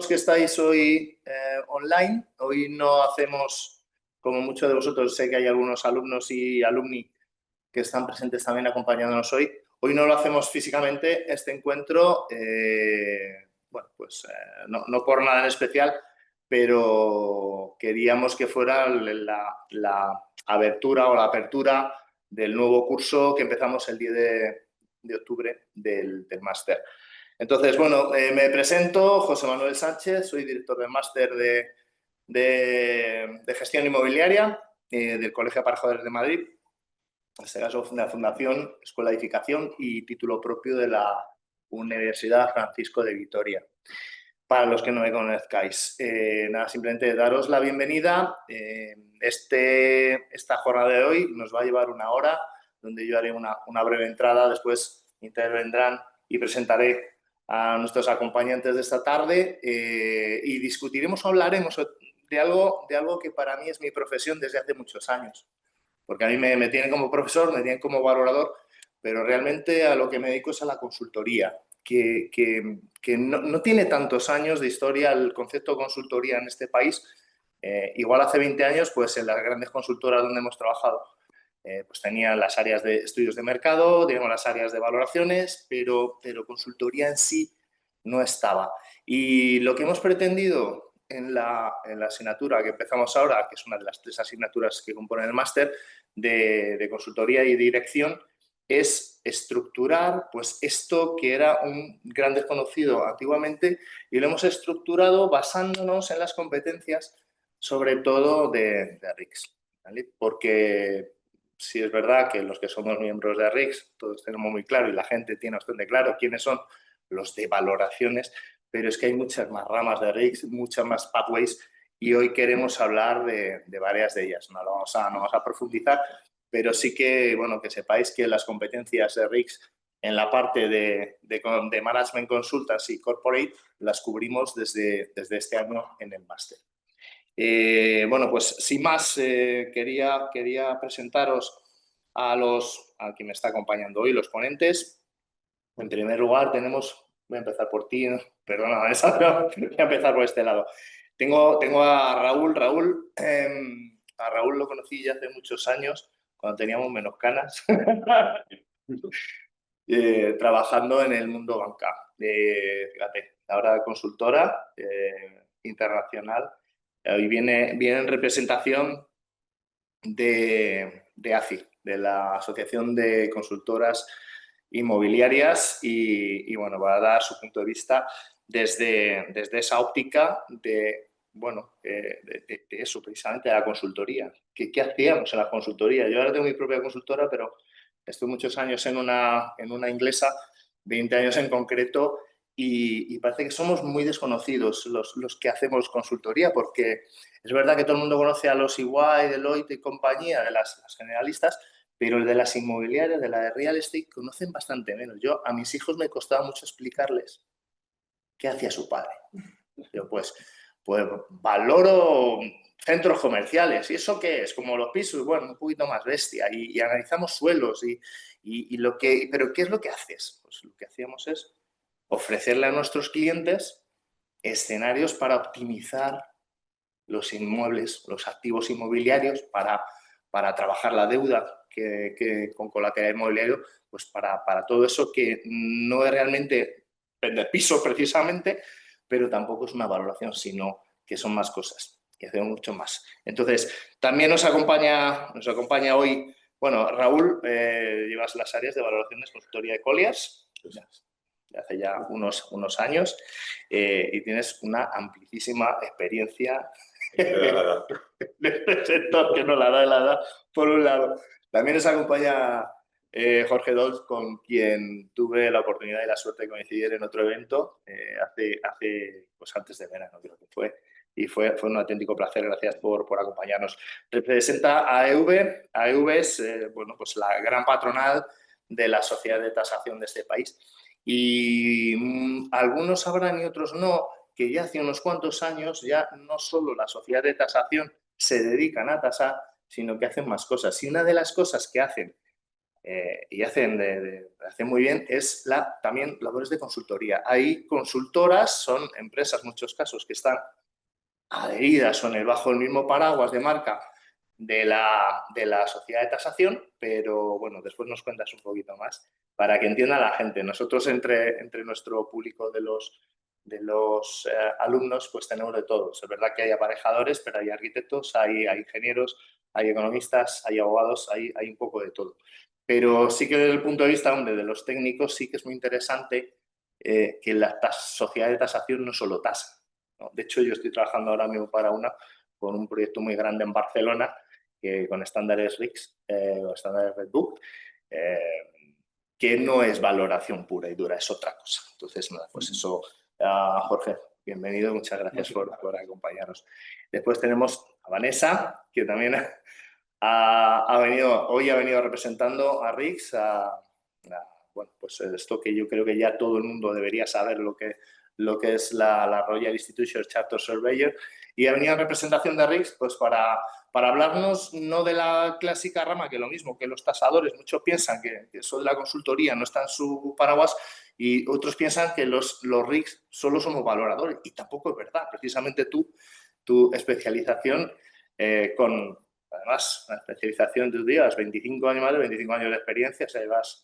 que estáis hoy online. Hoy no hacemos, como muchos de vosotros, sé que hay algunos alumnos y alumni que están presentes también acompañándonos hoy. Hoy no lo hacemos físicamente, este encuentro, bueno, pues no por nada en especial, pero queríamos que fuera la abertura o la apertura del nuevo curso que empezamos el 10 de octubre del máster. Entonces, bueno, me presento, José Manuel Sánchez, soy director del máster de gestión inmobiliaria del Colegio Aparejadores de Madrid. En este caso, la Fundación Escuela de Edificación y título propio de la Universidad Francisco de Vitoria. Para los que no me conozcáis, nada, simplemente daros la bienvenida. Esta jornada de hoy nos va a llevar una hora, donde yo haré una breve entrada, después intervendrán y presentaré a nuestros acompañantes de esta tarde y discutiremos o hablaremos de algo que para mí es mi profesión desde hace muchos años. Porque a mí me tienen como profesor, me tienen como valorador, pero realmente a lo que me dedico es a la consultoría, que no tiene tantos años de historia el concepto de consultoría en este país. Igual hace 20 años, pues en las grandes consultoras donde hemos trabajado, pues tenían las áreas de estudios de mercado, teníamos las áreas de valoraciones, pero consultoría en sí no estaba. Y lo que hemos pretendido en la asignatura que empezamos ahora, que es una de las 3 asignaturas que componen el máster de consultoría y dirección, es estructurar pues esto que era un gran desconocido antiguamente y lo hemos estructurado basándonos en las competencias, sobre todo de RICS, ¿vale? Porque si es verdad que los que somos miembros de RICS todos tenemos muy claro y la gente tiene bastante claro quiénes son los de valoraciones, pero es que hay muchas más ramas de RICS, muchas más pathways y hoy queremos hablar de varias de ellas. No vamos a profundizar, pero sí que, bueno, que sepáis que las competencias de RICS en la parte de Management Consultants y Corporate las cubrimos desde este año en el máster. Bueno, pues sin más, quería presentaros a quien me está acompañando hoy, los ponentes. En primer lugar tenemos, voy a empezar por ti, perdona Vanessa, pero voy a empezar por este lado. Tengo a Raúl. A Raúl lo conocí ya hace muchos años, cuando teníamos menos canas, trabajando en el mundo banca. Fíjate, ahora consultora internacional. Hoy viene en representación de ACI, de la Asociación de Consultoras Inmobiliarias y bueno, va a dar su punto de vista desde esa óptica de eso, precisamente de la consultoría. ¿Qué hacíamos en la consultoría? Yo ahora tengo mi propia consultora, pero estuve muchos años en una inglesa, 20 años en concreto, y parece que somos muy desconocidos los que hacemos consultoría, porque es verdad que todo el mundo conoce a los EY, Deloitte y compañía, de las generalistas, pero el de las inmobiliarias, de la de real estate, conocen bastante menos. Yo a mis hijos me costaba mucho explicarles qué hacía su padre. Yo, pues valoro centros comerciales. ¿Y eso qué es? Como los pisos, bueno, un poquito más bestia. Y analizamos suelos. ¿Pero qué es lo que haces? Pues lo que hacíamos es ofrecerle a nuestros clientes escenarios para optimizar los inmuebles, los activos inmobiliarios, para trabajar la deuda con colateral inmobiliario, pues para todo eso que no es realmente vender pisos precisamente, pero tampoco es una valoración, sino que son más cosas, que hacemos mucho más. Entonces, también nos acompaña hoy, bueno, Raúl, llevas las áreas de valoraciones, consultoría de Colliers, de hace ya unos años, y tienes una amplísima experiencia de este sector, que no la da, por un lado. También nos acompaña Jorge Dols, con quien tuve la oportunidad y la suerte de coincidir en otro evento pues antes de verano, creo que fue. Y fue un auténtico placer. Gracias por acompañarnos. Representa a EV. AEV es bueno, pues la gran patronal de la sociedad de tasación de este país. Y algunos sabrán y otros no, que ya hace unos cuantos años ya no solo la sociedad de tasación se dedican a tasar, sino que hacen más cosas. Y una de las cosas que hacen y hacen muy bien, es también labores de consultoría. Hay consultoras, son empresas en muchos casos que están adheridas o bajo el mismo paraguas de marca de la sociedad de tasación, pero bueno, después nos cuentas un poquito más para que entienda la gente. Nosotros entre nuestro público de los alumnos pues tenemos de todo. Es verdad que hay aparejadores, pero hay arquitectos, hay ingenieros, hay economistas, hay abogados, hay un poco de todo. Pero sí que desde el punto de vista de los técnicos sí que es muy interesante que la sociedad de tasación no solo tasa, ¿no? De hecho, yo estoy trabajando ahora mismo con un proyecto muy grande en Barcelona, con estándares RICS o estándares Red Book, que no es valoración pura y dura, es otra cosa. Entonces, nada, pues eso, Jorge, bienvenido, muchas gracias por acompañarnos. Después tenemos a Vanessa, que también hoy ha venido representando a RICS, bueno, pues esto que yo creo que ya todo el mundo debería saber lo que es la Royal Institution Charter Surveyor, y ha venido en representación de RICS pues para hablarnos no de la clásica rama, que lo mismo que los tasadores, muchos piensan que eso de la consultoría no está en su paraguas, y otros piensan que los RICS solo somos valoradores, y tampoco es verdad. Precisamente tu especialización con, además, una especialización de tus días, 25 años más de 25 años de experiencia, o sea, llevas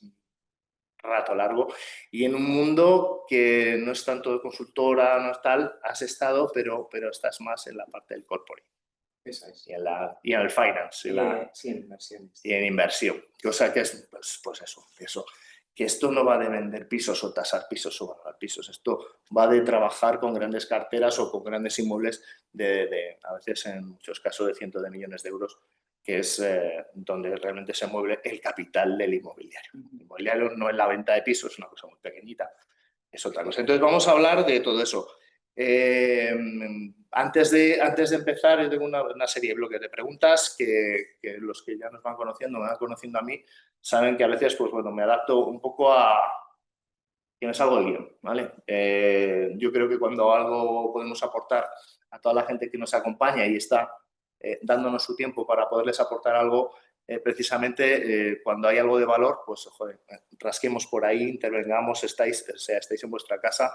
rato largo, y en un mundo que no es tanto de consultora, no es tal, has estado, pero estás más en la parte del corporate. Eso es. Y en el finance. Sí, en inversiones. Y en inversión. Cosa que es, pues eso. Que esto no va de vender pisos o tasar pisos o valorar pisos. Esto va de trabajar con grandes carteras o con grandes inmuebles a veces en muchos casos de cientos de millones de euros, que es donde realmente se mueve el capital del inmobiliario. El inmobiliario no es la venta de pisos, es una cosa muy pequeñita, es otra cosa. Entonces vamos a hablar de todo eso. Antes de empezar, yo tengo una serie de bloques de preguntas que los que ya nos van conociendo, me van conociendo a mí, saben que a veces pues, bueno, me adapto un poco que me salgo del guión, ¿vale? Yo creo que cuando algo podemos aportar a toda la gente que nos acompaña y está dándonos su tiempo para poderles aportar algo, precisamente cuando hay algo de valor, pues joder, rasquemos por ahí, intervengamos, estáis en vuestra casa,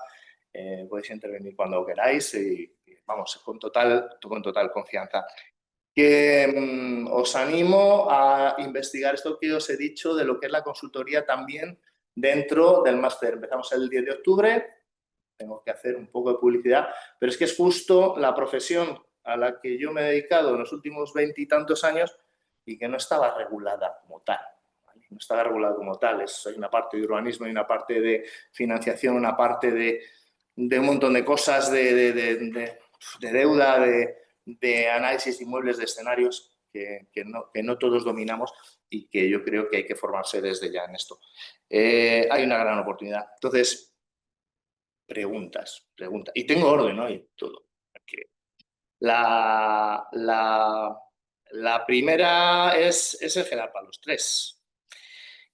podéis intervenir cuando queráis y vamos, con total confianza. Que os animo a investigar esto que os he dicho de lo que es la consultoría también dentro del máster. Empezamos el 10 de octubre, tengo que hacer un poco de publicidad, pero es que es justo la profesión a la que yo me he dedicado en los últimos 20 y tantos años y que no estaba regulada como tal. ¿Vale? No estaba regulada como tal. Hay una parte de urbanismo, hay una parte de financiación, una parte de un montón de cosas, de deuda, de análisis de inmuebles, de escenarios que no todos dominamos y que yo creo que hay que formarse desde ya en esto. Hay una gran oportunidad. Entonces, preguntas. Y tengo orden hoy, todo. La primera es el general para los tres,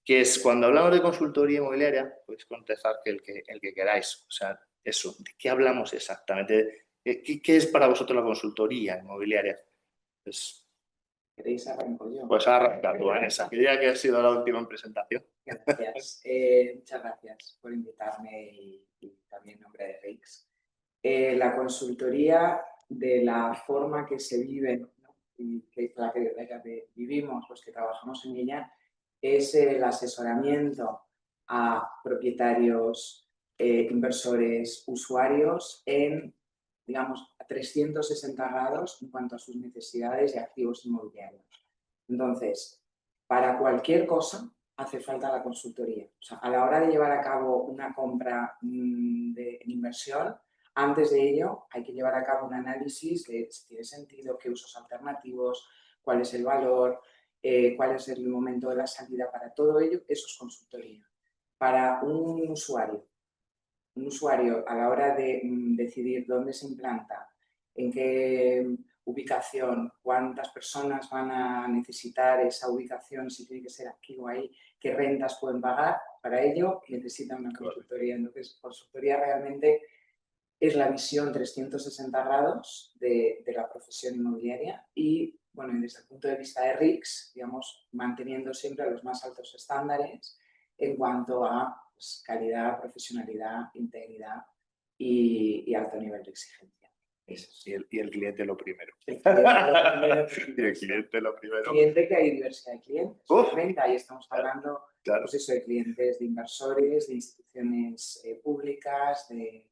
que es cuando hablamos de consultoría inmobiliaria, podéis contestar que el que queráis. O sea, eso, ¿de qué hablamos exactamente? ¿Qué es para vosotros la consultoría inmobiliaria? Pues, ¿Queréis arranco yo? Pues arranca tú, Vanessa, que ya que ha sido la última en presentación. Gracias. Muchas gracias por invitarme y también en nombre de RICS. La consultoría, de la forma que se vive, ¿no? Y que la que vivimos, pues que trabajamos en ella, es el asesoramiento a propietarios, inversores, usuarios en, digamos, a 360 grados en cuanto a sus necesidades y activos inmobiliarios. Entonces, para cualquier cosa hace falta la consultoría. O sea, a la hora de llevar a cabo una compra de inversión, antes de ello hay que llevar a cabo un análisis de si tiene sentido, qué usos alternativos, cuál es el valor, cuál es el momento de la salida. Para todo ello, eso es consultoría. Para un usuario a la hora de decidir dónde se implanta, en qué ubicación, cuántas personas van a necesitar esa ubicación, si tiene que ser aquí o ahí, qué rentas pueden pagar, para ello necesitan una consultoría. Entonces, consultoría realmente es la visión 360 grados de la profesión inmobiliaria y bueno, y desde el punto de vista de RICS, digamos, manteniendo siempre los más altos estándares en cuanto a pues, calidad, profesionalidad, integridad y alto nivel de exigencia. Y el cliente lo primero. El cliente lo primero, Y el cliente lo primero. Cliente que hay diversidad de clientes. Obviamente, ahí estamos hablando claro. pues eso, de clientes de inversores, de instituciones públicas, de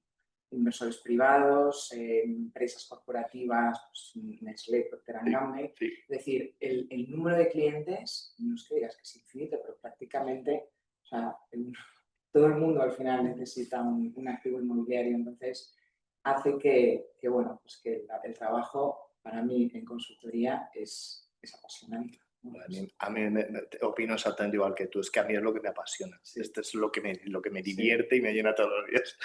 inversores privados, empresas corporativas, pues, Nestlé, Procter & Gamble. Sí. Es decir, el número de clientes, no es que digas que es infinito, pero prácticamente, o sea, todo el mundo al final necesita un activo inmobiliario. Entonces, hace que bueno, pues que el trabajo para mí en consultoría es apasionante. A mí opino exactamente igual que tú, es que a mí es lo que me apasiona. Sí. Esto es lo que me divierte y me llena todos los días.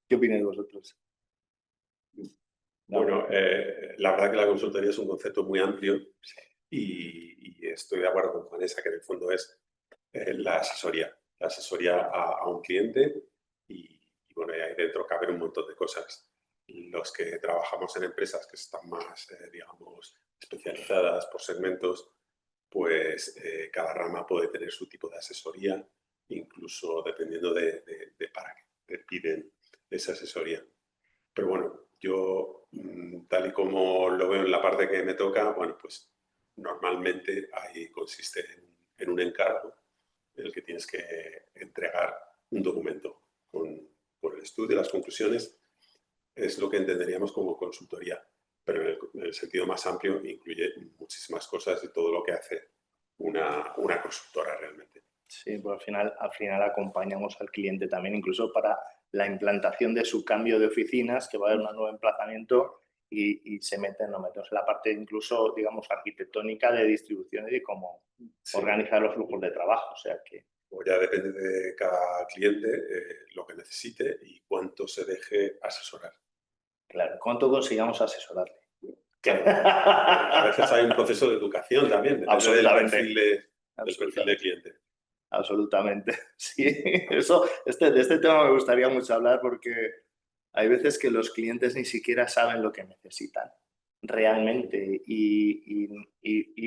¿Qué opináis vosotros? Bueno, la verdad que la consultoría es un concepto muy amplio y estoy de acuerdo con Vanessa que en el fondo es la asesoría a un cliente y bueno, y ahí dentro caben un montón de cosas. Los que trabajamos en empresas que están más, digamos, especializadas por segmentos, pues cada rama puede tener su tipo de asesoría, incluso dependiendo de para qué te piden esa asesoría. Pero bueno, yo, tal y como lo veo en la parte que me toca, bueno, pues normalmente ahí consiste en un encargo en el que tienes que entregar un documento con el estudio, las conclusiones, es lo que entenderíamos como consultoría, pero en el sentido más amplio incluye muchísimas cosas y todo lo que hace una consultora realmente. Sí, pues al final acompañamos al cliente también, incluso para la implantación de su cambio de oficinas, que va a haber un nuevo emplazamiento y se metemos en la parte incluso, digamos, arquitectónica de distribución y de cómo organizar los flujos de trabajo. O sea que... O ya depende de cada cliente lo que necesite y cuánto se deje asesorar. Claro, ¿cuánto consigamos asesorarle? Claro. A veces hay un proceso de educación también, depende del perfil de cliente. Absolutamente, sí. De este tema me gustaría mucho hablar porque hay veces que los clientes ni siquiera saben lo que necesitan realmente y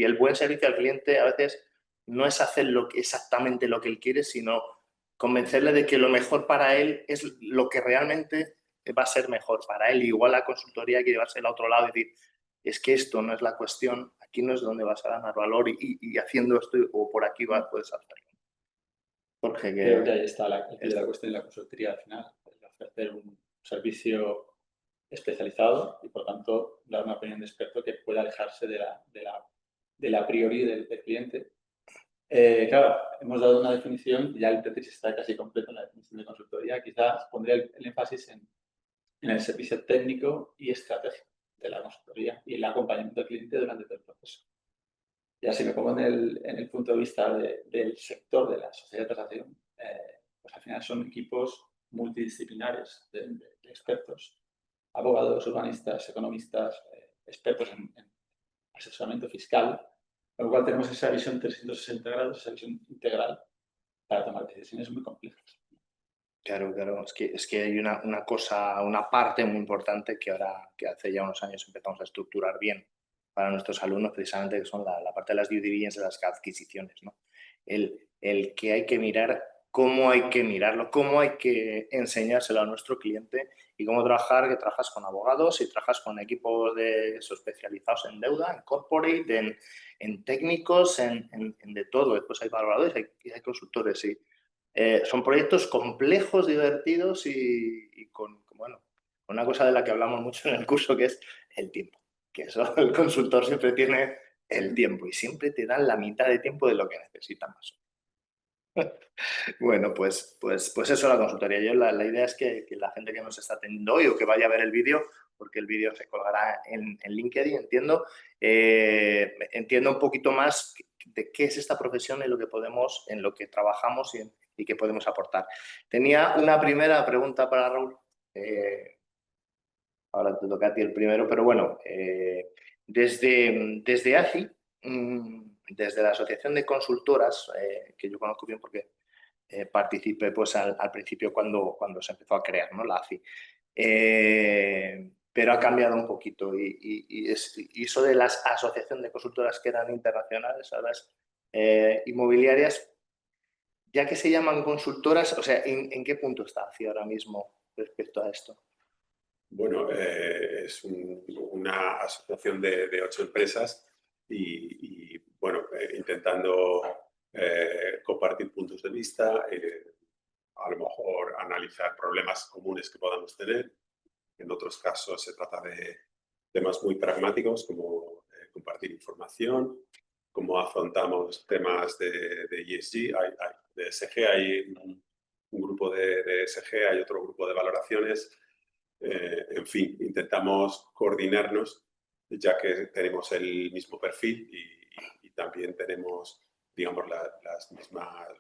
el buen servicio al cliente a veces no es hacer exactamente lo que él quiere, sino convencerle de que lo mejor para él es lo que realmente va a ser mejor para él. Igual la consultoría hay que llevarse al otro lado y decir, es que esto no es la cuestión, aquí no es donde vas a ganar valor y haciendo esto o por aquí puedes hacerlo. Jorge, creo que ahí está la cuestión de la consultoría al final, el ofrecer un servicio especializado y por tanto dar una opinión de experto que pueda alejarse de la priori del cliente. Claro, hemos dado una definición y ya el Tetris está casi completo en la definición de consultoría. Quizás pondría el énfasis en el servicio técnico y estratégico de la consultoría y el acompañamiento del cliente durante todo el proceso. Ya si me pongo en el punto de vista del sector de la sociedad de transacción, pues al final son equipos multidisciplinares de expertos, abogados, urbanistas, economistas, expertos en asesoramiento fiscal, con lo cual tenemos esa visión 360 grados, esa visión integral para tomar decisiones muy complejas. Claro, es que hay una cosa, una parte muy importante que ahora, que hace ya unos años empezamos a estructurar bien para nuestros alumnos, precisamente, que son la parte de las due diligence, de las adquisiciones, ¿no? El que hay que mirar, cómo hay que mirarlo, cómo hay que enseñárselo a nuestro cliente y cómo trabajar, que trabajas con abogados y trabajas con equipos especializados en deuda, en corporate, en técnicos, en de todo. Después hay valoradores, hay consultores, sí. Son proyectos complejos, divertidos y con una cosa de la que hablamos mucho en el curso, que es el tiempo. Que eso, el consultor siempre tiene el tiempo y siempre te dan la mitad de tiempo de lo que necesitan más. Bueno, pues eso es la consultoría. Yo la idea es que la gente que nos está atendiendo hoy o que vaya a ver el vídeo, porque el vídeo se colgará en LinkedIn, entiendo un poquito más de qué es esta profesión en lo que trabajamos y qué podemos aportar. Tenía una primera pregunta para Raúl. Ahora te toca a ti el primero, pero bueno, desde ACI, desde la Asociación de Consultoras, que yo conozco bien porque participé pues, al principio cuando se empezó a crear, ¿no? La ACI. pero ha cambiado un poquito y eso de las asociaciones de consultoras que eran internacionales, ahora es inmobiliarias, ya que se llaman consultoras, o sea, ¿en qué punto está ACI ahora mismo respecto a esto? Bueno, es una asociación de 8 empresas bueno, intentando compartir puntos de vista, a lo mejor analizar problemas comunes que podamos tener. En otros casos se trata de temas muy pragmáticos como compartir información, cómo afrontamos temas de ESG, de ESG, hay un grupo de ESG, hay otro grupo de valoraciones. En fin, intentamos coordinarnos ya que tenemos el mismo perfil y también tenemos, digamos,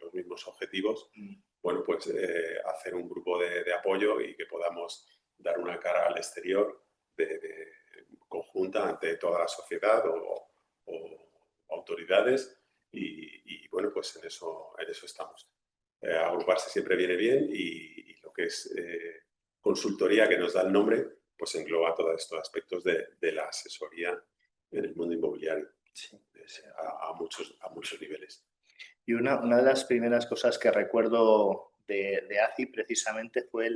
los mismos objetivos. Bueno, pues hacer un grupo de apoyo y que podamos dar una cara al exterior conjunta ante toda la sociedad o autoridades y bueno, pues en eso estamos. Agruparse siempre viene bien y lo que es consultoría, que nos da el nombre, pues engloba todos estos aspectos de la asesoría en el mundo inmobiliario, Sí. a muchos niveles. Y una de las primeras cosas que recuerdo de ACI precisamente fue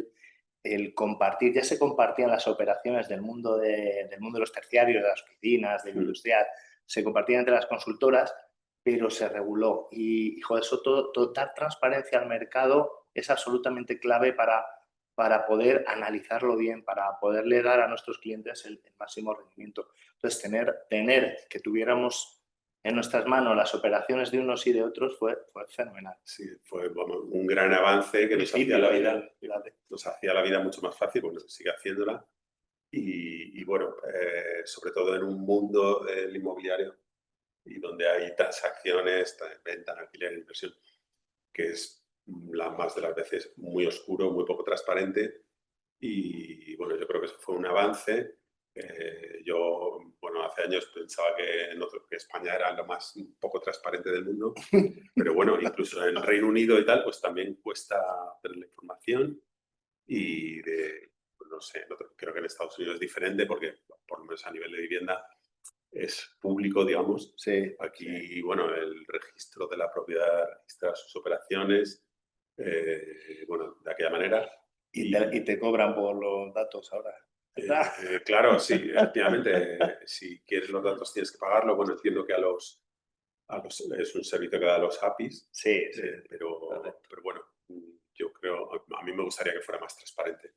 el compartir, ya se compartían las operaciones del mundo de los terciarios, de las oficinas, del industrial, se compartían entre las consultoras, pero se reguló. Y joder, eso dar transparencia al mercado es absolutamente clave para poder analizarlo bien, para poderle dar a nuestros clientes el máximo rendimiento. Entonces, tener que tuviéramos en nuestras manos las operaciones de unos y de otros fue fenomenal. Sí, fue un gran avance que nos hacía la vida mucho más fácil, bueno, sigue haciéndola. Y bueno, sobre todo en un mundo del inmobiliario y donde hay transacciones, venta, alquiler, inversión, que es la más de las veces muy oscuro, muy poco transparente. Y bueno, yo creo que eso fue un avance. Yo, bueno, hace años pensaba que España era lo más poco transparente del mundo, pero bueno, incluso en el Reino Unido y tal, pues también cuesta tener la información y pues no sé, creo que en Estados Unidos es diferente porque por lo menos a nivel de vivienda es público, digamos. Sí, Aquí, sí. bueno, el registro de la propiedad registra sus operaciones, bueno, de aquella manera. Y te cobran por los datos ahora. Claro, sí, efectivamente, si quieres los datos tienes que pagarlo. Bueno, entiendo que es un servicio que da a los APIs, Sí, sí. pero bueno, yo creo, a mí me gustaría que fuera más transparente.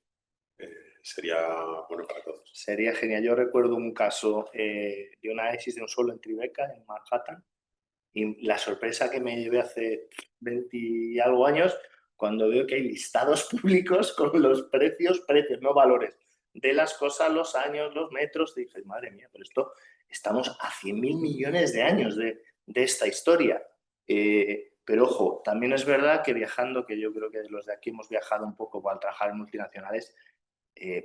Sería bueno para todos. Sería genial. Yo recuerdo un caso de un análisis de un suelo en Tribeca, en Manhattan, y la sorpresa que me llevé hace 20 y algo años cuando veo que hay listados públicos con los precios, no valores, de las cosas, los años, los metros. Dije, madre mía, pero estamos a 100.000 millones de años de esta historia. Pero ojo, también es verdad que viajando, que yo creo que los de aquí hemos viajado un poco para trabajar en multinacionales,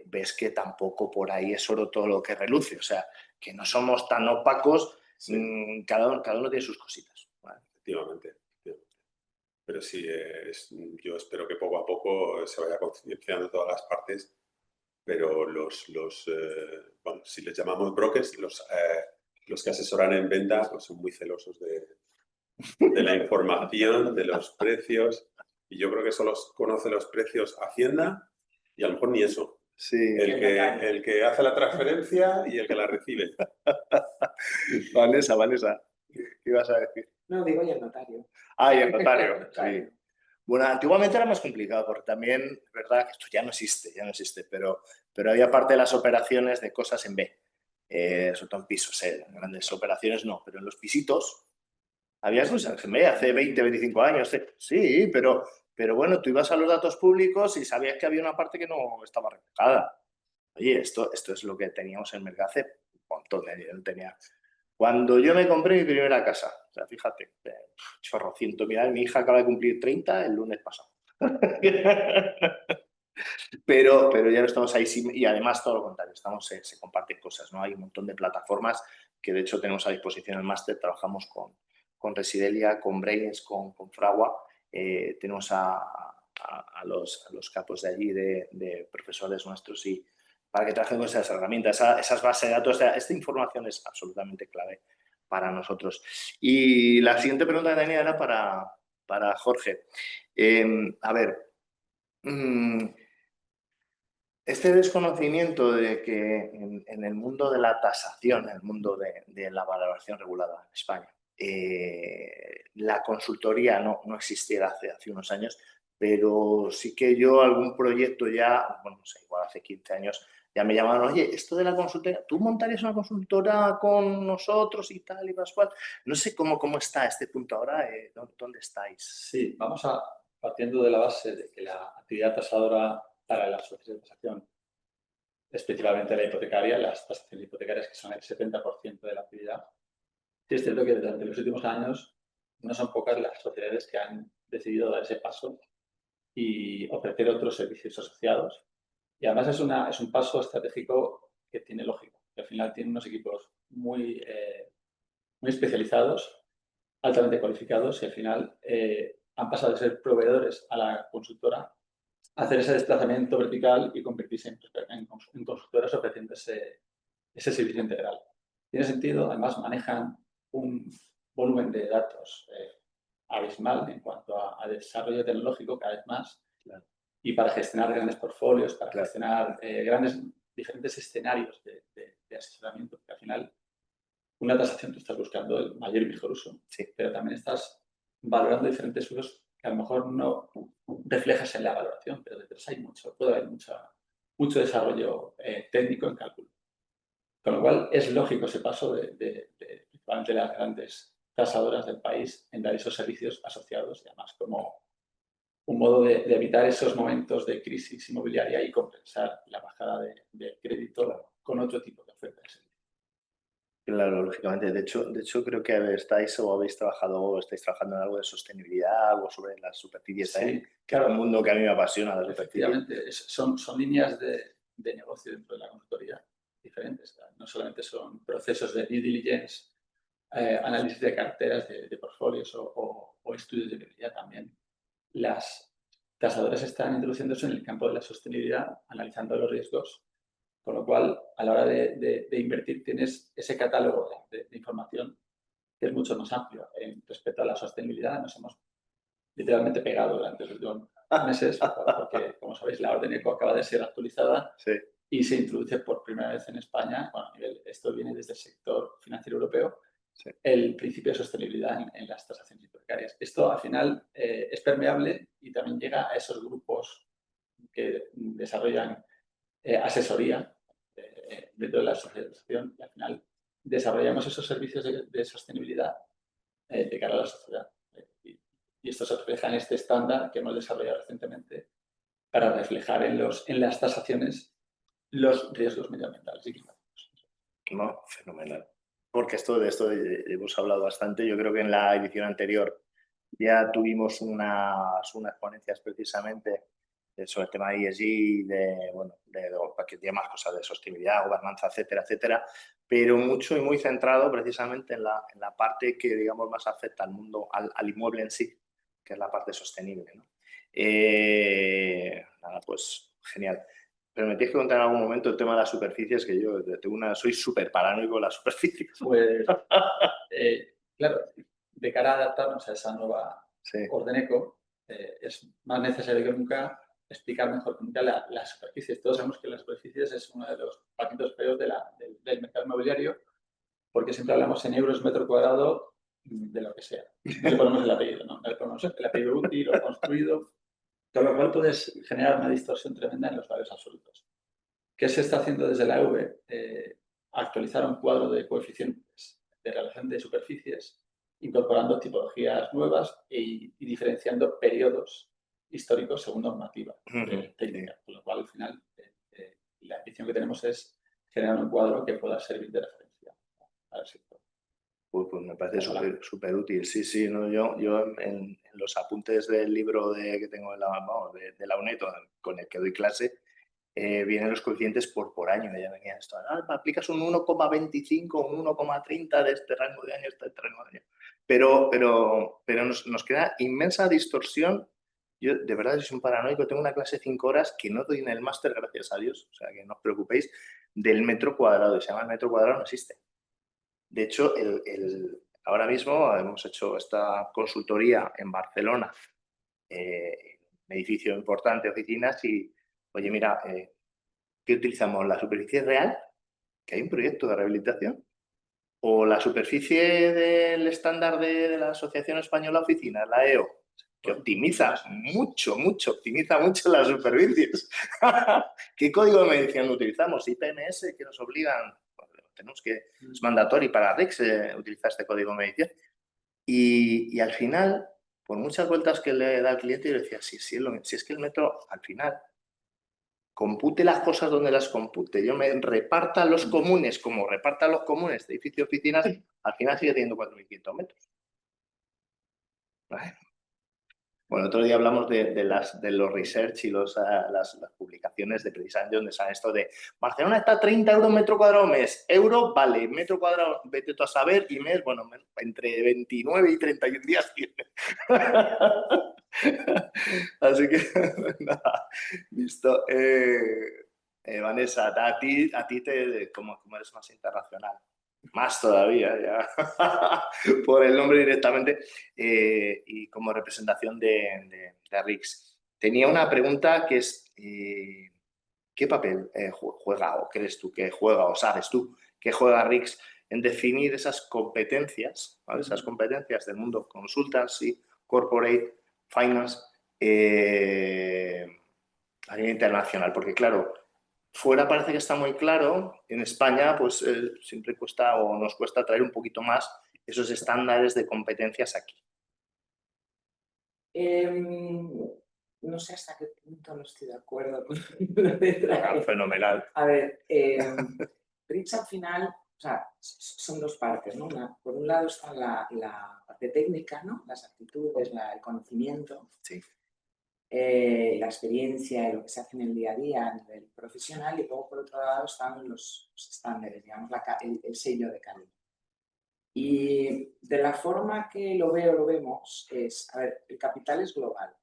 ves que tampoco por ahí es oro todo lo que reluce. O sea, que no somos tan opacos, sí. Cada uno tiene sus cositas. ¿Vale? Efectivamente. Pero sí, yo espero que poco a poco se vaya concienciando todas las partes, pero bueno, si les llamamos brokers, los que asesoran en venta, pues son muy celosos de la información, de los precios, y yo creo que solo conoce los precios Hacienda y a lo mejor ni eso. Sí. El que hace la transferencia y el que la recibe. Vanessa, ¿qué ibas a decir? No, digo, y el notario. Ah, y el notario, Claro. sí. Bueno, antiguamente era más complicado porque también, es verdad que esto ya no existe, pero había parte de las operaciones de cosas en B, sobre todo en pisos, grandes operaciones no, pero en los pisitos había cosas en B hace 20, 25 años. Sí, pero bueno, tú ibas a los datos públicos y sabías que había una parte que no estaba reflejada. Oye, esto es lo que teníamos en el mercado hace un montón de años. Cuando yo me compré mi primera casa, o sea, fíjate, chorrocientos, mira, mi hija acaba de cumplir 30 el lunes pasado. pero ya no estamos ahí, y además todo lo contrario, se comparten cosas, ¿no? Hay un montón de plataformas que de hecho tenemos a disposición en el máster, trabajamos con Residelia, con Brains, con Fragua, tenemos a los capos de allí, de profesores nuestros, y para que trabajen con esas herramientas, esas bases de datos. Esta información es absolutamente clave para nosotros. Y la siguiente pregunta que tenía era para Jorge. A ver, este desconocimiento de que en el mundo de la tasación, en el mundo de la valoración regulada en España, la consultoría no existiera hace unos años, pero sí que yo algún proyecto ya, bueno, no sé, igual hace 15 años, ya me llamaron, oye, esto de la consultoría, ¿tú montarías una consultora con nosotros y tal y pascual? No sé cómo está este punto ahora, ¿dónde estáis? Sí, partiendo de la base de que la actividad tasadora para las sociedades de tasación, específicamente la hipotecaria, las tasaciones hipotecarias, que son el 70% de la actividad, sí es cierto que durante los últimos años no son pocas las sociedades que han decidido dar ese paso y ofrecer otros servicios asociados. Y además es un paso estratégico que tiene lógica, que al final tiene unos equipos muy especializados, altamente cualificados, y al final han pasado de ser proveedores a la consultora a hacer ese desplazamiento vertical y convertirse en consultoras ofreciendo ese servicio integral. Tiene sentido, además manejan un volumen de datos abismal en cuanto a desarrollo tecnológico cada vez más, claro, y para gestionar grandes portfolios, para claro, gestionar diferentes escenarios de asesoramiento, que al final una tasación tú estás buscando el mayor y mejor uso, sí, pero también estás valorando diferentes usos que a lo mejor no reflejas en la valoración, pero detrás puede haber mucho desarrollo técnico en cálculo. Con lo cual es lógico ese paso principalmente las grandes tasadoras del país en dar esos servicios asociados, y además como un modo de evitar esos momentos de crisis inmobiliaria y compensar la bajada de crédito, claro. con otro tipo de oferta de servicio. Claro, lógicamente. De hecho, creo que estáis trabajando en algo de sostenibilidad, algo sobre las superficies también, Sí, que es un claro, mundo que a mí me apasiona, las superficies. efectivamente, son líneas de negocio dentro de la consultoría diferentes. No solamente son procesos de due diligence, análisis de carteras, de portfolios o estudios de viabilidad también. Las tasadoras están introduciéndose en el campo de la sostenibilidad, analizando los riesgos, con lo cual, a la hora de invertir, tienes ese catálogo de información que es mucho más amplio. Respecto a la sostenibilidad, nos hemos literalmente pegado durante los últimos meses, porque, como sabéis, la orden ECO acaba de ser actualizada Sí, y se introduce por primera vez en España, bueno, esto viene desde el sector financiero europeo, sí. el principio de sostenibilidad en las tasaciones hipotecarias. Esto, al final, es permeable y también llega a esos grupos que desarrollan asesoría dentro de la asociación, y al final desarrollamos esos servicios de sostenibilidad de cara a la sociedad. Y esto se refleja en este estándar que hemos desarrollado recientemente para reflejar en las tasaciones los riesgos medioambientales y climáticos. No, fenomenal. Porque de esto hemos hablado bastante. Yo creo que en la edición anterior ya tuvimos unas ponencias precisamente sobre el tema de ESG, que tiene más cosas de sostenibilidad, gobernanza, etcétera, etcétera, pero mucho y muy centrado precisamente en la parte que, digamos, más afecta al mundo, al inmueble en sí, que es la parte sostenible, ¿no? Nada, pues genial. Pero me tienes que contar en algún momento el tema de las superficies, que yo soy súper paranoico con las superficies. Pues, claro, de cara a adaptarnos a esa nueva Sí, orden eco, es más necesario que nunca explicar mejor que nunca las superficies. Todos sabemos que las superficies es uno de los patitos feos del mercado inmobiliario, porque siempre hablamos en euros metro cuadrado de lo que sea. No le ponemos el apellido, ¿no? No le ponemos el apellido útil o construido, con lo cual puedes generar una distorsión tremenda en los valores absolutos. ¿Qué se está haciendo desde la EV? Actualizar un cuadro de coeficientes de relación de superficies, incorporando tipologías nuevas y diferenciando periodos históricos según normativa técnica. Con lo cual, al final, la ambición que tenemos es generar un cuadro que pueda servir de referencia al sector. Pues me parece súper útil. Sí, sí, ¿no? Yo en los apuntes del libro que tengo de la UNED, con el que doy clase, vienen los coeficientes por año. Ya venía esto, aplicas un 1,25, un 1,30 de este rango de año, este rango de año. Pero nos queda inmensa distorsión Yo, de verdad, soy un paranoico. Tengo una clase de 5 horas que no doy en el máster, gracias a Dios. O sea, que no os preocupéis, del metro cuadrado. Y se llama el metro cuadrado, no existe. De hecho, ahora mismo hemos hecho esta consultoría en Barcelona, un edificio importante, oficinas, y, oye, mira, ¿qué utilizamos? ¿La superficie real? Que hay un proyecto de rehabilitación. ¿O la superficie del estándar de la Asociación Española de Oficinas, la EO? Que optimiza optimiza mucho las superficies. ¿Qué código de medición utilizamos? IPMS, que nos obligan, es mandatorio para RICS utilizar este código de medición. Y al final, por muchas vueltas que le da al cliente, yo le decía, si es que el metro, al final, compute las cosas donde las compute, yo me reparta los comunes como reparta los comunes de edificio oficinas, al final sigue teniendo 4.500 metros. ¿Vale? Bueno, otro día hablamos de los research y las publicaciones de precisamente donde sale esto de Barcelona está a 30 euros metro cuadrado mes. Euro, vale, metro cuadrado, vete tú a saber, y mes, bueno, entre 29 y 31 días tiene. Así que, nada, listo. Vanessa, a ti como eres más internacional, más todavía, ya, por el nombre directamente, y como representación de RICS. Tenía una pregunta que es, ¿qué papel juega o crees tú que juega o sabes tú que juega RICS en definir esas competencias, ¿vale? Esas competencias del mundo consultancy, corporate, finance, a nivel internacional? Porque claro, fuera parece que está muy claro, en España pues siempre cuesta o nos cuesta traer un poquito más esos estándares de competencias aquí. No sé hasta qué punto no estoy de acuerdo con lo de traer. Fenomenal. A ver, RICS al final, o sea, son dos partes, ¿no? Por un lado está la parte técnica, ¿no? Las actitudes, el conocimiento, sí. La experiencia y lo que se hace en el día a día a nivel profesional, y luego por otro lado están los estándares, digamos, el sello de calidad. Y de la forma que lo vemos es, a ver, el capital es global.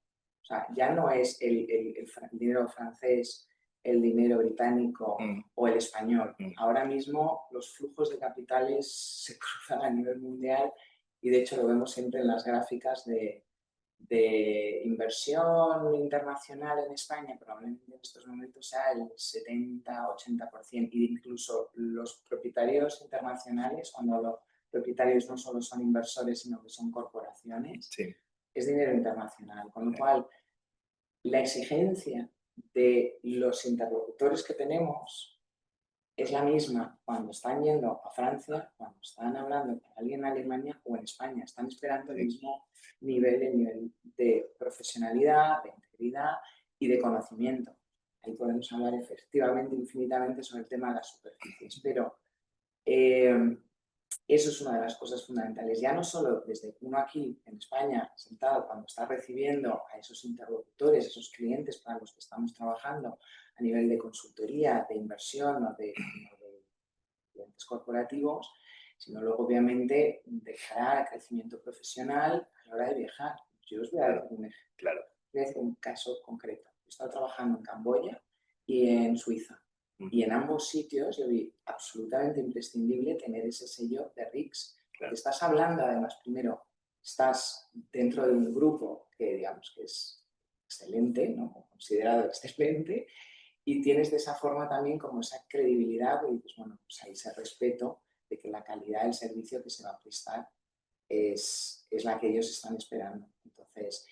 O sea, ya no es el dinero francés, el dinero británico o el español. Ahora mismo los flujos de capitales se cruzan a nivel mundial, y de hecho lo vemos siempre en las gráficas de inversión internacional en España. Probablemente en estos momentos sea el 70-80%, y incluso los propietarios internacionales, cuando los propietarios no solo son inversores, sino que son corporaciones, sí. Es dinero internacional, con lo cual la exigencia de los interlocutores que tenemos es la misma cuando están yendo a Francia, cuando están hablando con alguien en Alemania o en España. Están esperando el mismo nivel de profesionalidad, de integridad y de conocimiento. Ahí podemos hablar efectivamente infinitamente sobre el tema de las superficies, pero eso es una de las cosas fundamentales. Ya no solo desde uno aquí en España, sentado, cuando está recibiendo a esos interlocutores, esos clientes para los que estamos trabajando a nivel de consultoría, de inversión o de clientes corporativos, sino luego obviamente de cara al crecimiento profesional a la hora de viajar. Yo os voy a decir un ejemplo. Claro. Voy a decir un caso concreto. He estado trabajando en Camboya y en Suiza. Y en ambos sitios yo vi absolutamente imprescindible tener ese sello de RICS. Claro. Estás hablando, además, primero, estás dentro de un grupo que, digamos, que es excelente, ¿no? Considerado excelente, y tienes de esa forma también como esa credibilidad y pues, bueno, pues hay ese respeto de que la calidad del servicio que se va a prestar es la que ellos están esperando. Entonces,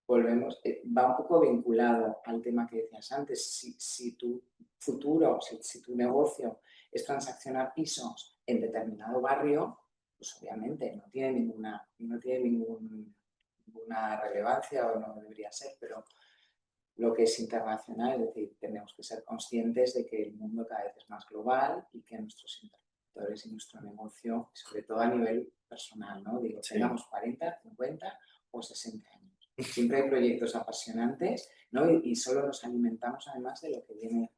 volvemos, va un poco vinculado al tema que decías antes. Si tu futuro, si tu negocio es transaccionar pisos en determinado barrio, pues obviamente no tiene ninguna relevancia, o no debería ser, pero lo que es internacional, es decir, tenemos que ser conscientes de que el mundo cada vez es más global y que nuestros interlocutores y nuestro negocio, sobre todo a nivel personal, ¿no? Digo, tengamos 40, 50 o 60 años. Siempre hay proyectos apasionantes, ¿no? Y solo nos alimentamos además de lo que viene,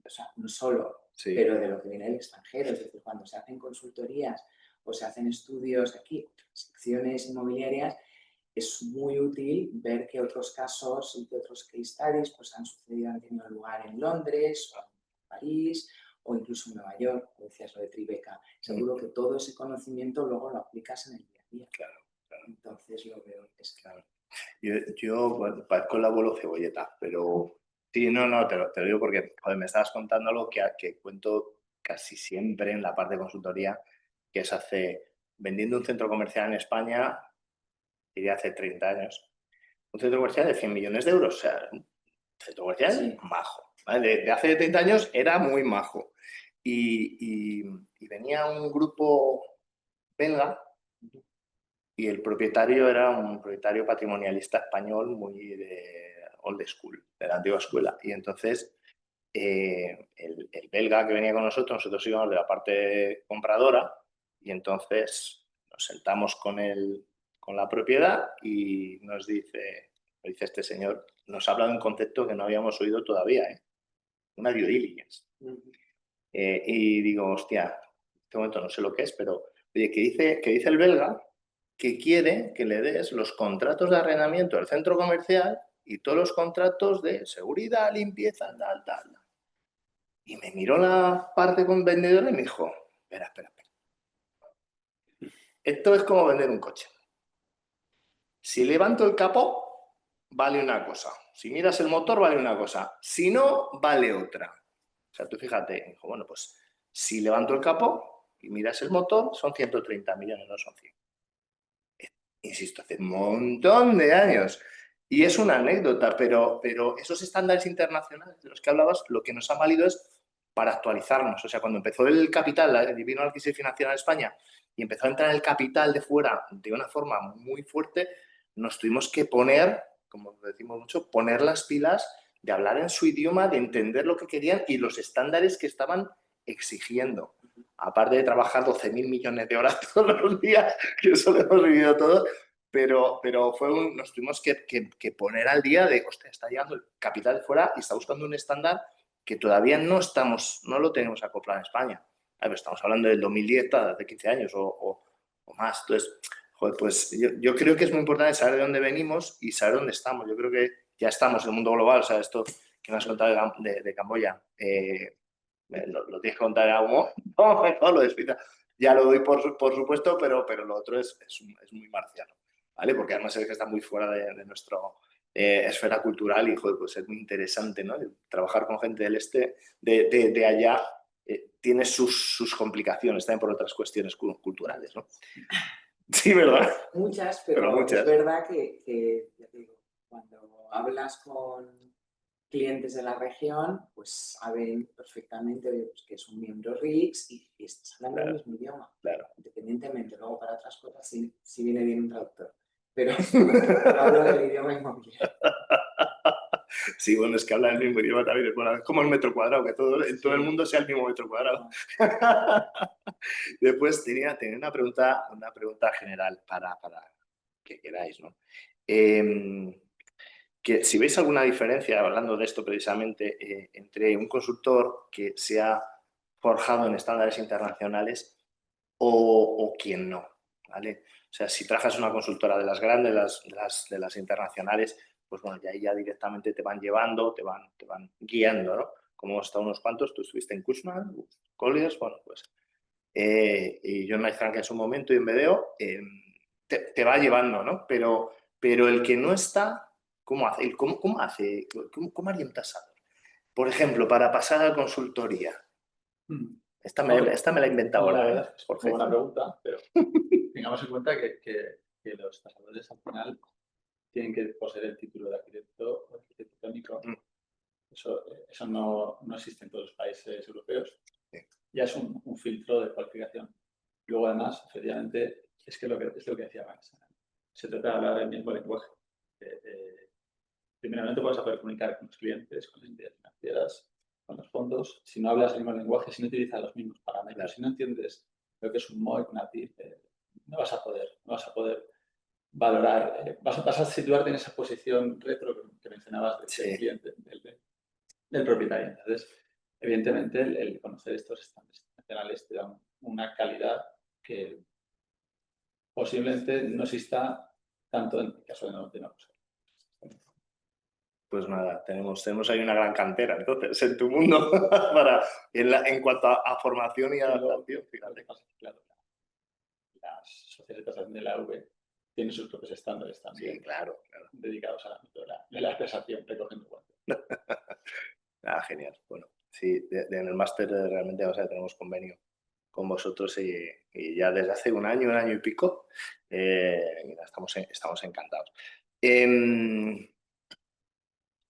o sea, no solo, pero de lo que viene del extranjero. Es decir, cuando se hacen consultorías o se hacen estudios aquí, transacciones inmobiliarias, es muy útil ver que otros casos y que otros case studies pues, han tenido lugar en Londres, o en París, o incluso en Nueva York, como decías lo de Tribeca. Seguro que todo ese conocimiento luego lo aplicas en el día a día. Claro. Entonces lo veo es claro. Yo bueno, parezco el abuelo cebolleta, pero sí, no, te lo digo porque joder, me estabas contando algo que cuento casi siempre en la parte de consultoría, que es vendiendo un centro comercial en España, diría hace 30 años, un centro comercial de 100 millones de euros, o sea, un centro comercial Sí. majo. ¿Vale? De hace 30 años era muy majo. Y venía un grupo belga y el propietario era un propietario patrimonialista español muy de old school, de la antigua escuela. Y entonces el belga que venía con nosotros íbamos de la parte compradora y entonces nos sentamos con la propiedad y nos dice este señor, nos habla de un concepto que no habíamos oído todavía, una due diligence. Y digo, hostia, en este momento no sé lo que es, pero oye, que dice el belga que quiere que le des los contratos de arrendamiento del centro comercial y todos los contratos de seguridad, limpieza, tal. Y me miró la parte con vendedora y me dijo, espera. Esto es como vender un coche. Si levanto el capó, vale una cosa. Si miras el motor, vale una cosa. Si no, vale otra. O sea, tú fíjate, dijo, bueno, pues si levanto el capó y miras el motor, son 130 millones, no son 100. Insisto, hace un montón de años. Y es una anécdota, pero esos estándares internacionales de los que hablabas, lo que nos ha valido es para actualizarnos. O sea, cuando empezó el capital, vino la crisis financiera en España y empezó a entrar el capital de fuera de una forma muy fuerte, nos tuvimos que poner, como decimos mucho, poner las pilas de hablar en su idioma, de entender lo que querían y los estándares que estaban exigiendo. Aparte de trabajar 12.000 millones de horas todos los días, que eso lo hemos vivido todos, pero nos tuvimos que poner al día de, hostia, está llegando el capital de fuera y está buscando un estándar que todavía no lo tenemos acoplado en España. Ver, estamos hablando del 2010, de hace 15 años o más. Entonces, joder, pues yo creo que es muy importante saber de dónde venimos y saber dónde estamos. Yo creo que ya estamos en el mundo global, o sea, esto que me has contado de Camboya, lo tienes que contar en algo, no, mejor lo despida. Ya lo doy por supuesto, pero lo otro es muy marciano, ¿vale? Porque además es que está muy fuera de nuestra esfera cultural y, joder, pues es muy interesante, ¿no? Trabajar con gente del este, de allá, tiene sus complicaciones también por otras cuestiones culturales, ¿no? Sí, ¿verdad? Muchas, pero muchas. Es verdad que ya te digo, cuando hablas con clientes de la región, pues saben perfectamente pues, que son miembros RICS y estás hablando el mismo idioma. Claro. Independientemente, luego para otras cosas sí viene bien un traductor. Pero hablo del idioma inmobiliario. Sí, bueno, es que habla el mismo idioma también. Bueno, es como el metro cuadrado, que en todo el mundo sea el mismo metro cuadrado. Después tenía una pregunta general para que queráis, ¿no? Que si veis alguna diferencia, hablando de esto precisamente, entre un consultor que se ha forjado en estándares internacionales o quien no, ¿vale? O sea, si trabajas una consultora de las grandes, de las internacionales, pues bueno, ya directamente te van llevando, te van guiando, ¿no? Como hemos estado unos cuantos, tú estuviste en Cushman, Colliers, bueno, pues, y John Frank en su momento y en BDO, te va llevando, ¿no? Pero el que no está, ¿cómo hace? ¿Cómo haría un tasador? Por ejemplo, para pasar a consultoría. Esta me la he inventado la ahora, verdad es una buena pregunta, pero tengamos en cuenta que los tasadores al final tienen que poseer el título de arquitecto o arquitecto técnico. Eso no existe en todos los países europeos. Sí. Ya es un filtro de cualificación. Luego, además, efectivamente, es lo que decía Max. Se trata de hablar el mismo lenguaje. Primeramente, vas a poder comunicar con los clientes, con las entidades financieras, con los fondos. Si no hablas el mismo lenguaje, si no utilizas los mismos parámetros, claro, si no entiendes lo que es un MOIC, una TIF, no vas a poder valorar, vas a situarte en esa posición retro que mencionabas del cliente, del propietario. Entonces, evidentemente, el conocer estos estándares internacionales te da una calidad que posiblemente no exista tanto en el caso de no. Pues nada, tenemos ahí una gran cantera, entonces, en tu mundo, en cuanto a formación y adaptación, fíjate. Claro, las sociedades de tasación de la UV tienen sus propios estándares también, Sí, claro. dedicados al ámbito de la tasación, recogiendo guantes. Genial. Bueno, sí, en el máster realmente, o sea, tenemos convenio con vosotros y ya desde hace un año y pico, mira, estamos encantados.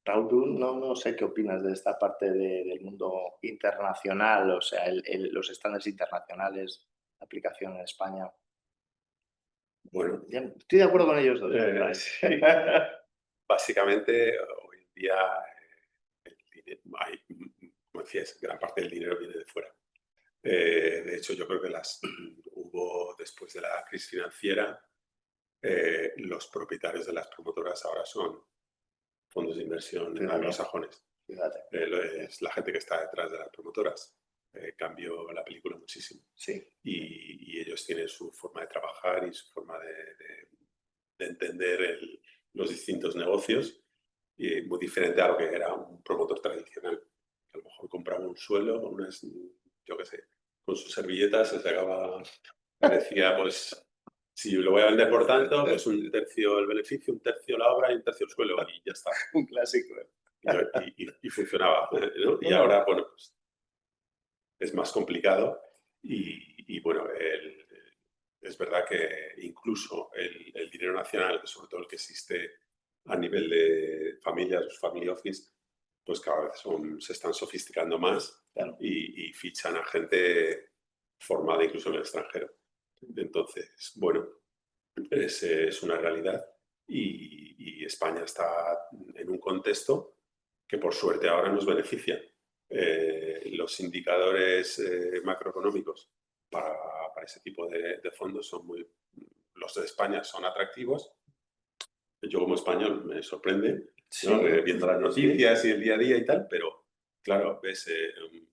Raúl, tú no sé qué opinas de esta parte del mundo internacional, o sea, los estándares internacionales, la aplicación en España. Bueno, Ya, estoy de acuerdo con ellos dos. sí. Básicamente, hoy en día, el dinero, como decías, gran parte del dinero viene de fuera. De hecho, yo creo que hubo, después de la crisis financiera, los propietarios de las promotoras ahora son fondos de inversión anglosajones. Fíjate. Es la gente que está detrás de las promotoras. Cambió la película muchísimo. Sí. Y ellos tienen su forma de trabajar y su forma de entender los distintos negocios, y muy diferente a lo que era un promotor tradicional, que a lo mejor compraba un suelo, yo qué sé, con sus servilletas se sacaba, decía, pues, si lo voy a vender por tanto, pues un tercio el beneficio, un tercio la obra y un tercio el suelo, y ya está. Un clásico. Y funcionaba, ¿no? Y ahora, bueno, pues es más complicado y bueno, es verdad que incluso el dinero nacional, sobre todo el que existe a nivel de familias, los family office, pues cada vez se están sofisticando más, Claro. y fichan a gente formada incluso en el extranjero. Entonces, bueno, es una realidad y España está en un contexto que por suerte ahora nos beneficia. Los indicadores macroeconómicos para ese tipo de fondos los de España son atractivos. Yo como español me sorprende, Sí. ¿no? Viendo las noticias y el día a día y tal, pero claro, ves el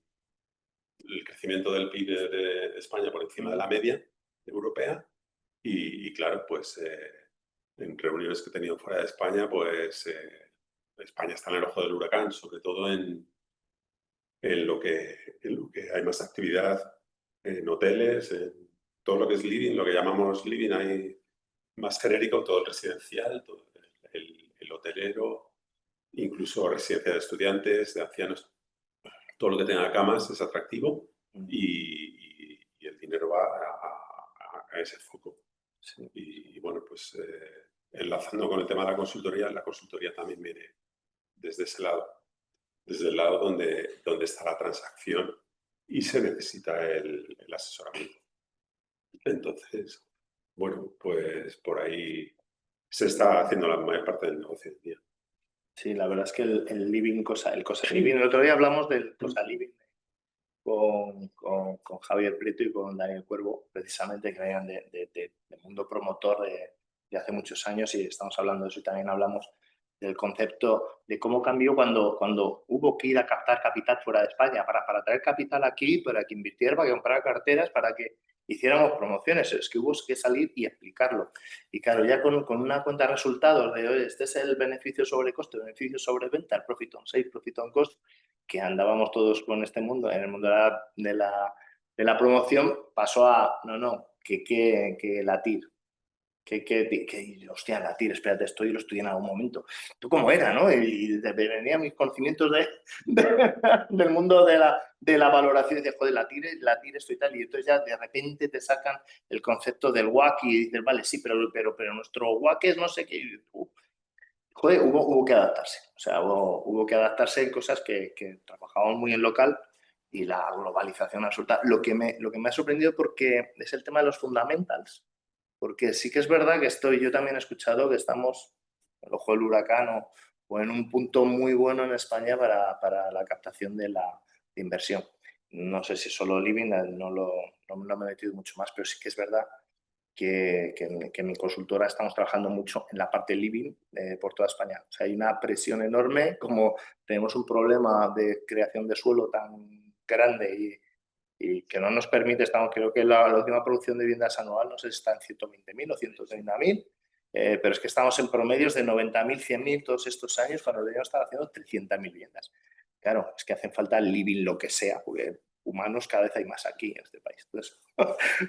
crecimiento del PIB de España por encima de la media europea y claro, pues en reuniones que he tenido fuera de España, pues España está en el ojo del huracán, sobre todo en lo que hay más actividad en hoteles, en todo lo que es living, lo que llamamos living, hay más genérico, todo el residencial, todo el hotelero, incluso residencia de estudiantes, de ancianos, todo lo que tenga camas es atractivo y el dinero va a ese foco. Sí. Y bueno, pues enlazando con el tema de la consultoría también viene desde ese lado, desde el lado donde está la transacción y se necesita el asesoramiento. Entonces, bueno, pues por ahí se está haciendo la mayor parte del negocio del día. Sí, la verdad es que el living, el cosa living, el otro día hablamos del cosa living con Javier Prieto y con Daniel Cuervo, precisamente, que venían del mundo promotor de hace muchos años, y estamos hablando de eso, y también hablamos del concepto de cómo cambió cuando hubo que ir a captar capital fuera de España, para traer capital aquí, para que invirtiera, para que comprara carteras, para que hiciéramos promociones. Es que hubo que salir y explicarlo. Y claro, ya con una cuenta de resultados de, oye, este es el beneficio sobre coste, el beneficio sobre venta, el profit on sale, profit on cost, que andábamos todos con este mundo, en el mundo de la promoción, pasó a, que la TIR. Hostia, la TIR, espérate, esto yo lo estudié en algún momento. ¿Tú cómo era, no? Y venían mis conocimientos del mundo de la valoración, y dices, joder, la TIR esto y tal, y entonces ya de repente te sacan el concepto del WACC y dices, vale, sí, pero nuestro WACC es no sé qué. Joder, hubo que adaptarse. O sea, hubo que adaptarse en cosas que trabajábamos muy en local, y la globalización absoluta. Lo que me ha sorprendido porque es el tema de los fundamentals. Porque sí que es verdad que yo también he escuchado que estamos en el ojo del huracán o en un punto muy bueno en España para la captación de inversión. No sé si solo living, no me he metido mucho más, pero sí que es verdad que en mi consultora estamos trabajando mucho en la parte living por toda España. O sea, hay una presión enorme, como tenemos un problema de creación de suelo tan grande y que no nos permite, creo que la última producción de viviendas anual, no sé si está en 120.000 o 130.000, pero es que estamos en promedios de 90.000, 100.000 todos estos años cuando deberíamos estar haciendo 300.000 viviendas. Claro, es que hacen falta el living lo que sea, porque humanos cada vez hay más aquí en este país. Entonces,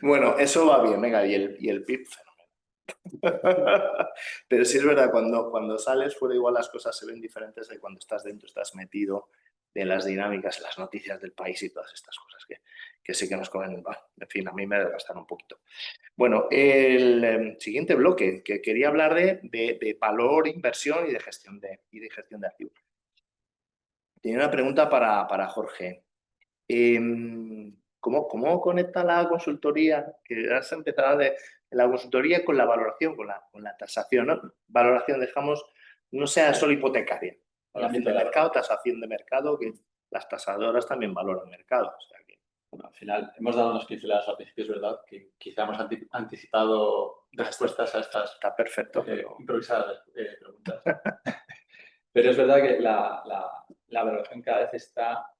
bueno, eso va bien, venga, y el PIB, fenomenal. Pero sí es verdad, cuando sales fuera igual las cosas se ven diferentes de cuando estás dentro, estás metido de las dinámicas, las noticias del país y todas estas cosas que sí que nos comen. En fin, a mí me desgastan un poquito. Bueno, el siguiente bloque, que quería hablar de valor, inversión y de gestión de activos. Tenía una pregunta para Jorge. ¿Cómo conecta la consultoría, que has empezado de la consultoría con la valoración, con la tasación, ¿no? Valoración, dejamos, no sea solo hipotecaria. Valoración de mercado, tasación de mercado, que las tasadoras también valoran mercado. O sea que... Bueno, al final hemos dado unas pinceladas al principio, es verdad, que quizá hemos anticipado respuestas a estas está perfecto, pero... improvisadas preguntas. Pero es verdad que la valoración cada vez está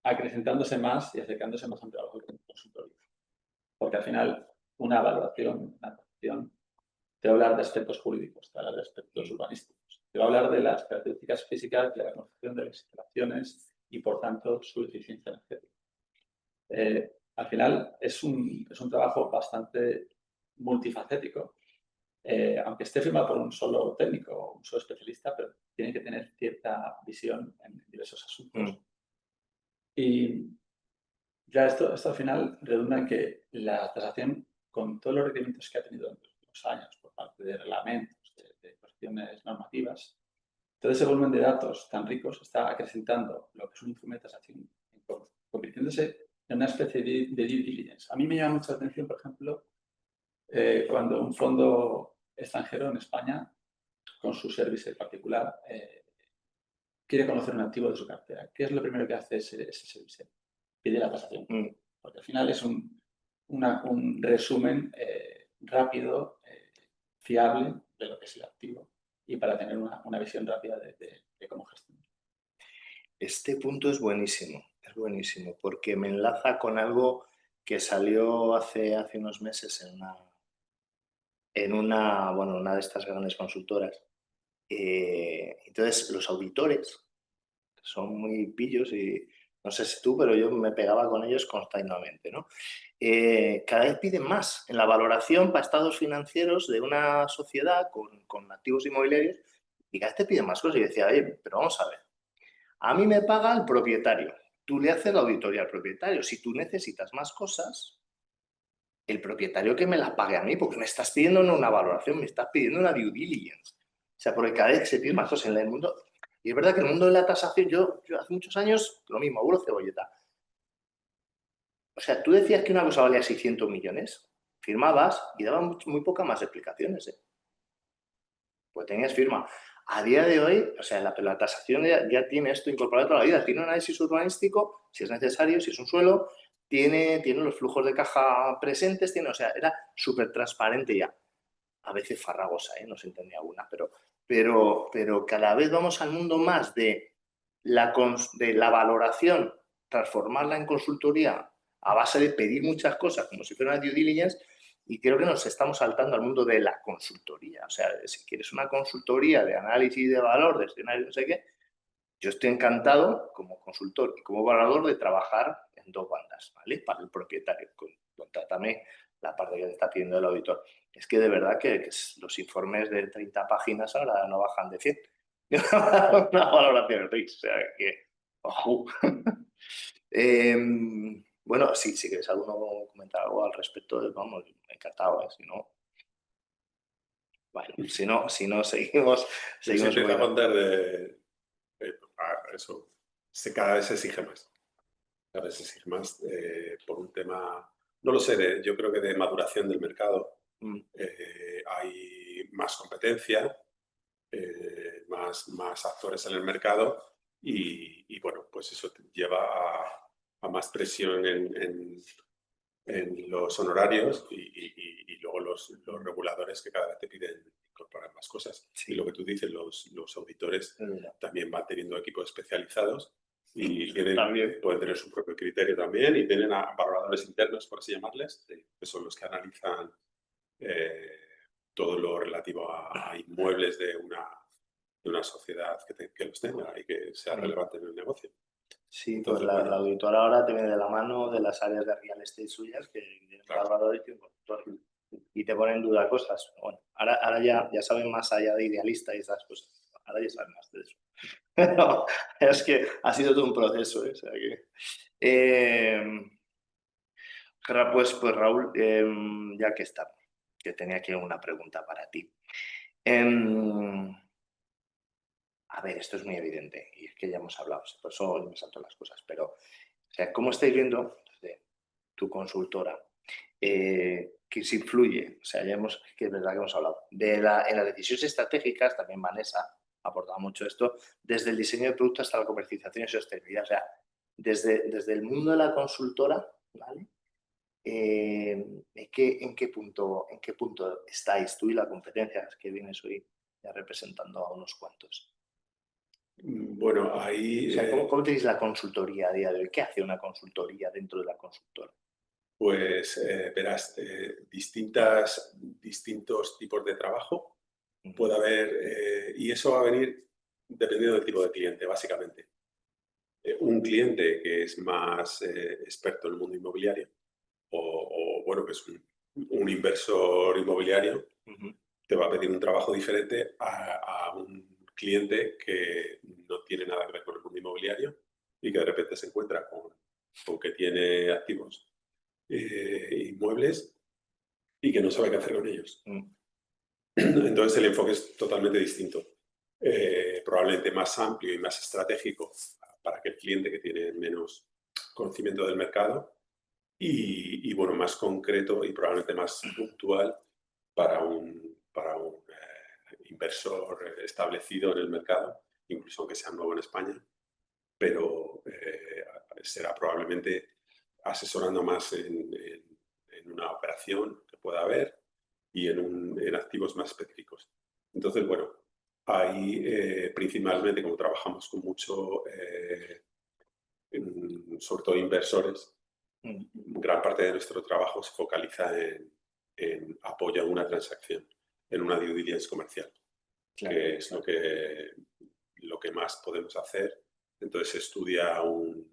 acrecentándose más y acercándose más a un trabajo de consultoría. Porque al final una valoración, una tasación, te va a hablar de aspectos jurídicos, te va a hablar de aspectos urbanísticos, te va a hablar de las características físicas de la construcción de las instalaciones y, por tanto, su eficiencia energética. Al final es un trabajo bastante multifacético, aunque esté firmado por un solo técnico o un solo especialista, pero tiene que tener cierta visión en diversos asuntos. Y ya esto al final redunda en que la tasación, con todos los requerimientos que ha tenido en los últimos años por parte de reglamentos, de cuestiones normativas, todo ese volumen de datos tan ricos está acrecentando lo que es un informe de tasación, convirtiéndose en una especie de due diligence. A mí me llama mucha atención, por ejemplo, cuando un fondo extranjero en España, con su servicio particular, quiere conocer un activo de su cartera. ¿Qué es lo primero que hace ese servicio? Pide la tasación. Porque al final es un resumen rápido, fiable de lo que es el activo y para tener una visión rápida de cómo gestionar. Este punto es buenísimo, porque me enlaza con algo que salió hace unos meses en una de estas grandes consultoras. Entonces, los auditores son muy pillos y no sé si tú, pero yo me pegaba con ellos constantemente, ¿no? Cada vez piden más en la valoración para estados financieros de una sociedad con activos inmobiliarios y cada vez te piden más cosas. Y yo decía, oye, pero vamos a ver. A mí me paga el propietario. Tú le haces la auditoría al propietario. Si tú necesitas más cosas, el propietario que me las pague a mí, porque me estás pidiendo no una valoración, me estás pidiendo una due diligence. O sea, porque cada vez se piden más cosas en el mundo. Y es verdad que en el mundo de la tasación, yo hace muchos años, lo mismo, abuelo cebolleta. O sea, tú decías que una cosa valía 600 millones, firmabas y daban muy pocas más explicaciones, ¿eh? Pues tenías firma. A día de hoy, o sea, la tasación ya tiene esto incorporado toda la vida. Tiene un análisis urbanístico, si es necesario, si es un suelo, tiene los flujos de caja presentes, o sea, era súper transparente ya. A veces farragosa, no se entendía alguna, pero cada vez vamos al mundo más de la valoración, transformarla en consultoría a base de pedir muchas cosas, como si fuera una due diligence, y creo que nos estamos saltando al mundo de la consultoría. O sea, si quieres una consultoría de análisis de valor, de escenario, no sé qué, yo estoy encantado como consultor y como valorador de trabajar en dos bandas, ¿vale? Para el propietario, contrátame la parte que te está pidiendo el auditor. Es que de verdad que los informes de 30 páginas ahora no bajan de 100. Una valoración de RIS, o sea que... ¡ojo! Bueno, si quieres alguno comentar algo al respecto, vamos, encantado, si no... Bueno, si no seguimos... Sí, empieza a contar eso. Cada vez se exige más. Cada vez se exige más por un tema, no lo sé, yo creo que de maduración del mercado. Hay más competencia, más actores en el mercado y bueno, pues eso te lleva a más presión en los honorarios y luego los reguladores que cada vez te piden incorporar más cosas. Sí. Y lo que tú dices, los auditores también van teniendo equipos especializados y pueden tener su propio criterio también y tienen a valoradores internos, por así llamarles, que son los que analizan todo lo relativo a inmuebles de una sociedad que los tenga y que sea relevante en el negocio. Sí, Entonces, pues la bueno, auditora ahora te viene de la mano de las áreas de real estate suyas que tienen claro. valores y te ponen en duda cosas. Bueno, ahora ya saben más allá de idealista y esas cosas. Ahora ya saben más de eso. Pero es que ha sido todo un proceso, ¿eh? O sea que, pues Raúl, ya que estamos, que tenía aquí una pregunta para ti. A ver, esto es muy evidente y es que ya hemos hablado, por eso me salto las cosas, pero o sea, ¿cómo estáis viendo desde tu consultora que se influye? O sea, que es verdad que hemos hablado. En las decisiones estratégicas, también Vanessa ha aportado mucho esto, desde el diseño de producto hasta la comercialización y sostenibilidad. O sea, desde el mundo de la consultora, ¿vale? ¿En qué punto estáis tú y la competencia que vienes hoy ya representando a unos cuantos? Bueno, ahí... O sea, ¿cómo tenéis la consultoría a día de hoy? ¿Qué hace una consultoría dentro de la consultora? Pues verás, distintos tipos de trabajo puede haber, y eso va a venir dependiendo del tipo de cliente, básicamente. Un cliente que es más experto en el mundo inmobiliario bueno, que es un inversor inmobiliario, te va a pedir un trabajo diferente a un cliente que no tiene nada que ver con el mundo inmobiliario y que de repente se encuentra con que tiene activos inmuebles y que no sabe qué hacer con ellos. Entonces el enfoque es totalmente distinto, probablemente más amplio y más estratégico para aquel cliente que tiene menos conocimiento del mercado y bueno, más concreto y probablemente más puntual para un inversor establecido en el mercado, incluso aunque sea nuevo en España, pero será probablemente asesorando más en una operación que pueda haber y en activos más específicos. Entonces, bueno, ahí principalmente como trabajamos con mucho, sobre todo inversores, gran parte de nuestro trabajo se focaliza en apoyo a una transacción, en una due diligence comercial, Claro, que es lo que más podemos hacer. Entonces se estudia un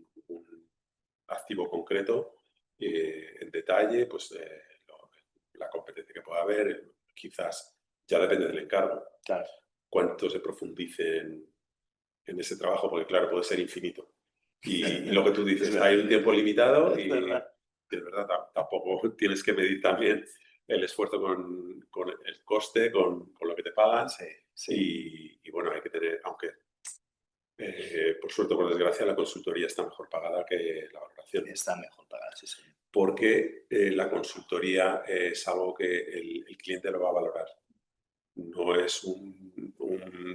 activo concreto en detalle, pues la competencia que pueda haber, quizás ya depende del encargo, claro. cuánto se profundice en ese trabajo, porque claro, puede ser infinito. Y lo que tú dices, hay un tiempo limitado y de verdad tampoco tienes que medir también el esfuerzo con el coste, con lo que te pagan. Sí, sí. Y bueno, hay que tener, aunque por suerte o por desgracia la consultoría está mejor pagada que la valoración. Está mejor pagada, sí, sí. Porque la consultoría es algo que el cliente lo va a valorar. No es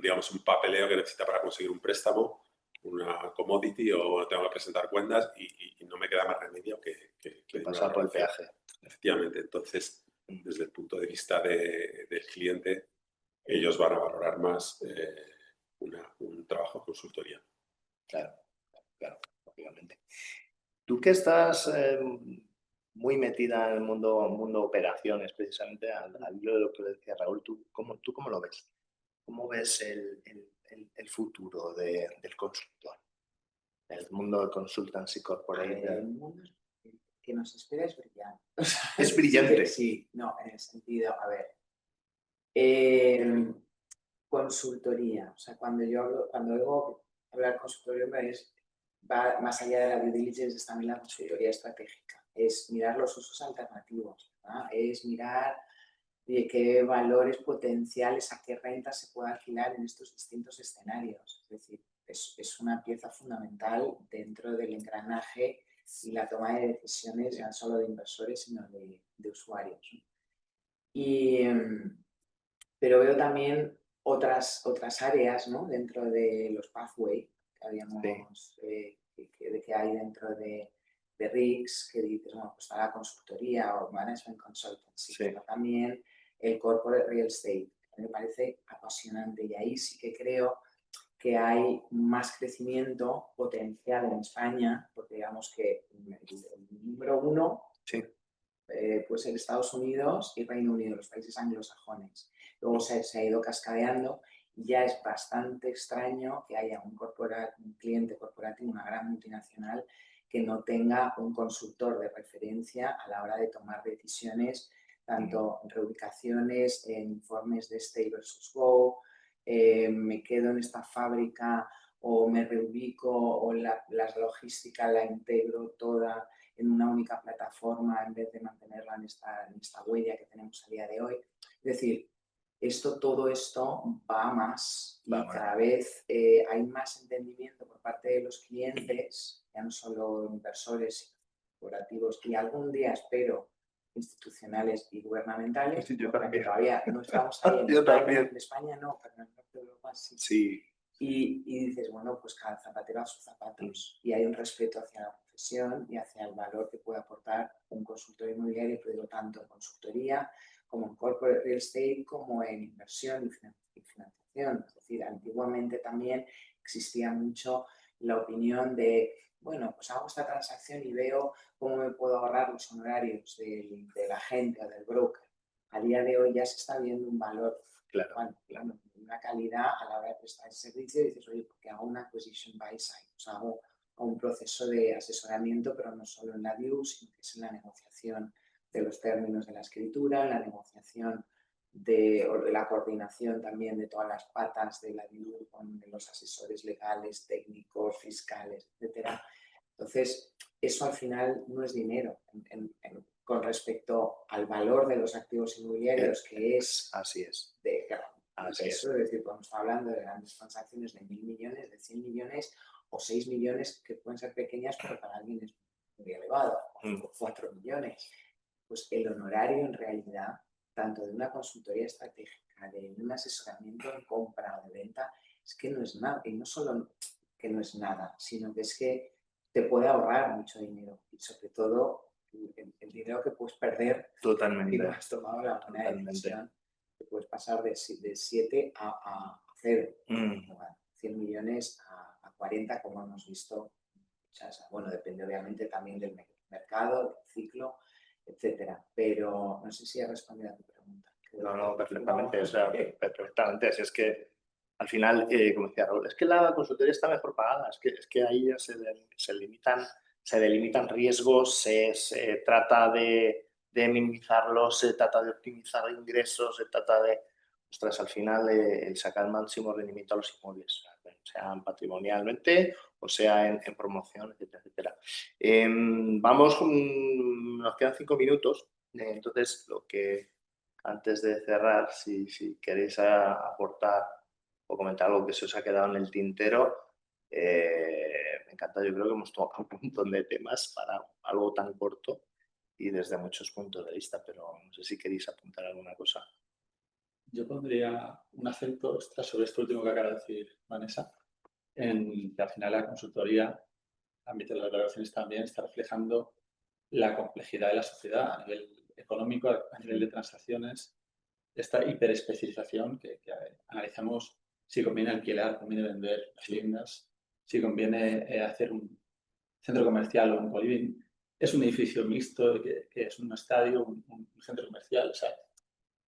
digamos, un papeleo que necesita para conseguir un préstamo, una commodity o tengo que presentar cuentas y no me queda más remedio que Pasar por el peaje. Efectivamente, entonces, desde el punto de vista del cliente, ellos van a valorar más un trabajo de consultoría. Claro, obviamente. Tú que estás muy metida en el mundo operaciones, precisamente al hilo de lo que le decía Raúl, ¿tú cómo lo ves? ¿Cómo ves el futuro del consultor? El mundo del consultancy corporate. El mundo que nos espera es brillante. Es brillante. Sí, no, en el sentido, a ver, consultoría, o sea, cuando oigo hablar consultoría va más allá de la due diligence, es también la consultoría estratégica, es mirar los usos alternativos, ¿verdad? Es mirar de qué valores potenciales, a qué renta se puede alquilar en estos distintos escenarios. Es decir, es una pieza fundamental dentro del engranaje y la toma de decisiones ya no solo de inversores, sino de usuarios. Pero veo también otras áreas, ¿no? Dentro de los pathway que habíamos, que hay dentro de RICS, que dices, bueno, pues está la consultoría o management consultancy, pero también el corporate real estate, que me parece apasionante y ahí sí que creo que hay más crecimiento potencial en España, porque digamos que el número uno puede ser Estados Unidos y Reino Unido, los países anglosajones. Luego se ha ido cascadeando y ya es bastante extraño que haya un cliente corporativo, una gran multinacional, que no tenga un consultor de referencia a la hora de tomar decisiones, tanto en reubicaciones, en informes de Stay versus Go, me quedo en esta fábrica o me reubico o la logística la integro toda en una única plataforma en vez de mantenerla en esta huella que tenemos a día de hoy. Es decir, todo esto va más y cada vez hay más entendimiento por parte de los clientes, ya no solo inversores, sino corporativos y algún día espero institucionales y gubernamentales, Sí, yo porque también. todavía no estamos ahí en Yo España. también. En España no, pero en el norte de Europa sí. Sí. Y dices, bueno, pues cada zapatero a sus zapatos. Y hay un respeto hacia la profesión y hacia el valor que puede aportar un consultor inmobiliario, pero digo tanto en consultoría como en corporate real estate, como en inversión y financiación. Es decir, antiguamente también existía mucho la opinión de, bueno, pues hago esta transacción y veo cómo me puedo ahorrar los honorarios del agente o del broker. A día de hoy ya se está viendo un valor, bueno, una calidad a la hora de prestar ese servicio y dices, oye, porque hago una acquisition by side, o sea, hago un proceso de asesoramiento, pero no solo en la due, sino que es en la negociación de los términos de la escritura, la negociación de la coordinación también de todas las patas de la due con los asesores legales, técnicos, fiscales, etcétera. Entonces, eso al final no es dinero con respecto al valor de los activos inmobiliarios, que es así es. De peso, es decir, podemos estar hablando de grandes transacciones de 1.000 millones, de 100 millones o 6 millones que pueden ser pequeñas, pero para alguien es muy elevado, o 4 millones. Pues el honorario en realidad, tanto de una consultoría estratégica, de un asesoramiento en compra o de venta, es que no es nada. Y no solo que no es nada, sino que es que te puede ahorrar mucho dinero y sobre todo el dinero que puedes perder Totalmente. si no has tomado la buena decisión, que puedes pasar de 7 a 0, 100 millones a 40, como hemos visto. Bueno, depende obviamente también del mercado, del ciclo, etcétera. Pero no sé si he respondido a tu pregunta. No, perfectamente. O sea, perfectamente. Así es que al final, como decía Raúl, es que la consultoría está mejor pagada. Es que ahí ya se delimitan riesgos, se trata de minimizarlos, se trata de optimizar ingresos, se trata de, ostras, al final el sacar el máximo rendimiento a los inmuebles, sean patrimonialmente o sea en promoción, etcétera, etcétera. Nos quedan 5 minutos, entonces lo que antes de cerrar, si queréis aportar o comentar algo que se os ha quedado en el tintero, me encanta. Yo creo que hemos tocado un montón de temas para algo tan corto y desde muchos puntos de vista, pero no sé si queréis apuntar alguna cosa. Yo pondría un acento extra sobre esto último que acaba de decir Vanessa, en que al final la consultoría, el ámbito de las valoraciones también, está reflejando la complejidad de la sociedad a nivel económico, a nivel de transacciones, esta hiperespecialización que analizamos si conviene alquilar, conviene vender las viviendas, si conviene hacer un centro comercial o un co-living. Es un edificio mixto, que es un estadio, un centro comercial. O sea,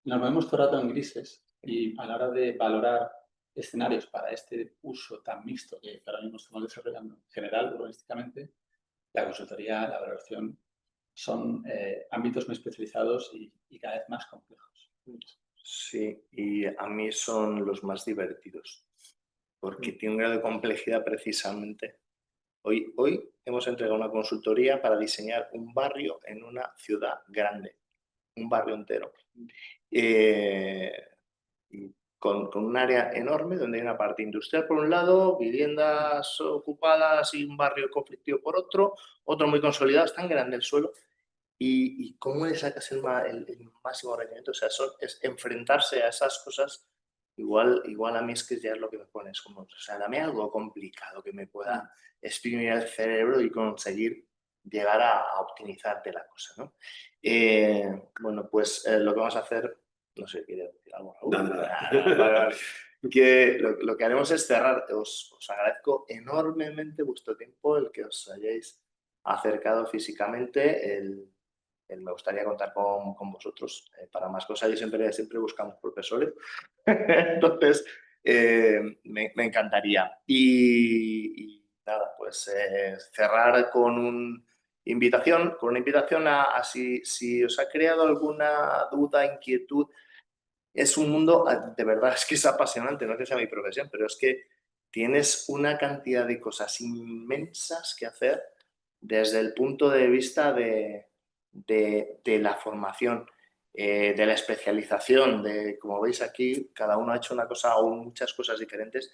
nos movemos todo el rato en grises y a la hora de valorar escenarios para este uso tan mixto que ahora mismo estamos desarrollando en general, urbanísticamente, la consultoría, la valoración son ámbitos muy especializados y cada vez más complejos. Sí, y a mí son los más divertidos, porque tiene un grado de complejidad precisamente. Hoy hemos entregado una consultoría para diseñar un barrio en una ciudad grande, un barrio entero, con un área enorme donde hay una parte industrial por un lado, viviendas ocupadas y un barrio conflictivo por otro muy consolidado, es tan grande el suelo. ¿Y cómo le sacas el máximo rendimiento? O sea, es enfrentarse a esas cosas. Igual a mí es que ya es lo que me pones como, o sea, dame algo complicado que me pueda exprimir el cerebro y conseguir llegar a optimizarte la cosa, ¿no? Bueno, pues lo que vamos a hacer, no sé, ¿quiere decir algo? Vale. Que lo que haremos es cerrar. Os agradezco enormemente vuestro tiempo, el que os hayáis acercado físicamente, me gustaría contar con vosotros para más cosas. Yo siempre buscamos profesores. Entonces, me encantaría. Y nada, pues cerrar con una invitación a si os ha creado alguna duda, inquietud. Es un mundo, de verdad, es que es apasionante, no es que sea mi profesión, pero es que tienes una cantidad de cosas inmensas que hacer desde el punto de vista de la formación, de la especialización, como veis aquí, cada uno ha hecho una cosa o muchas cosas diferentes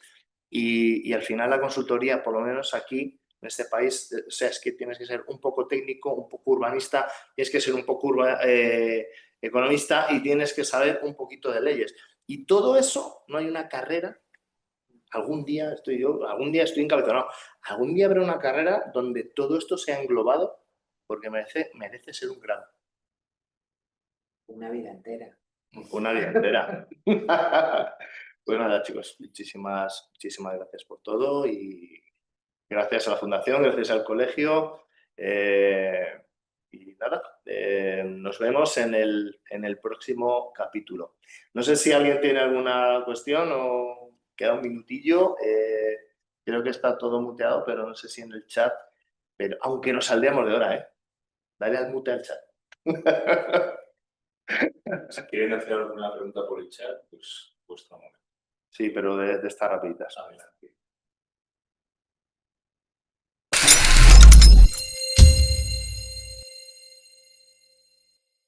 y al final la consultoría, por lo menos aquí, en este país, o sea, es que tienes que ser un poco técnico, un poco urbanista, tienes que ser un poco economista y tienes que saber un poquito de leyes. Y todo eso, no hay una carrera. Algún día estoy encabezonado. Algún día habrá una carrera donde todo esto sea englobado porque merece ser un grado. Una vida entera. Una vida entera. Pues nada, chicos, muchísimas gracias por todo y gracias a la Fundación, gracias al colegio. Y nada, nos vemos en el próximo capítulo. No sé si alguien tiene alguna cuestión o queda un minutillo. Creo que está todo muteado, pero no sé si en el chat. Pero aunque nos saldríamos de hora, ¿eh? Dale al mute al chat. Si quieren hacer alguna pregunta por el chat, pues vuestro momento. Sí, pero de estas rapiditas. Adelante.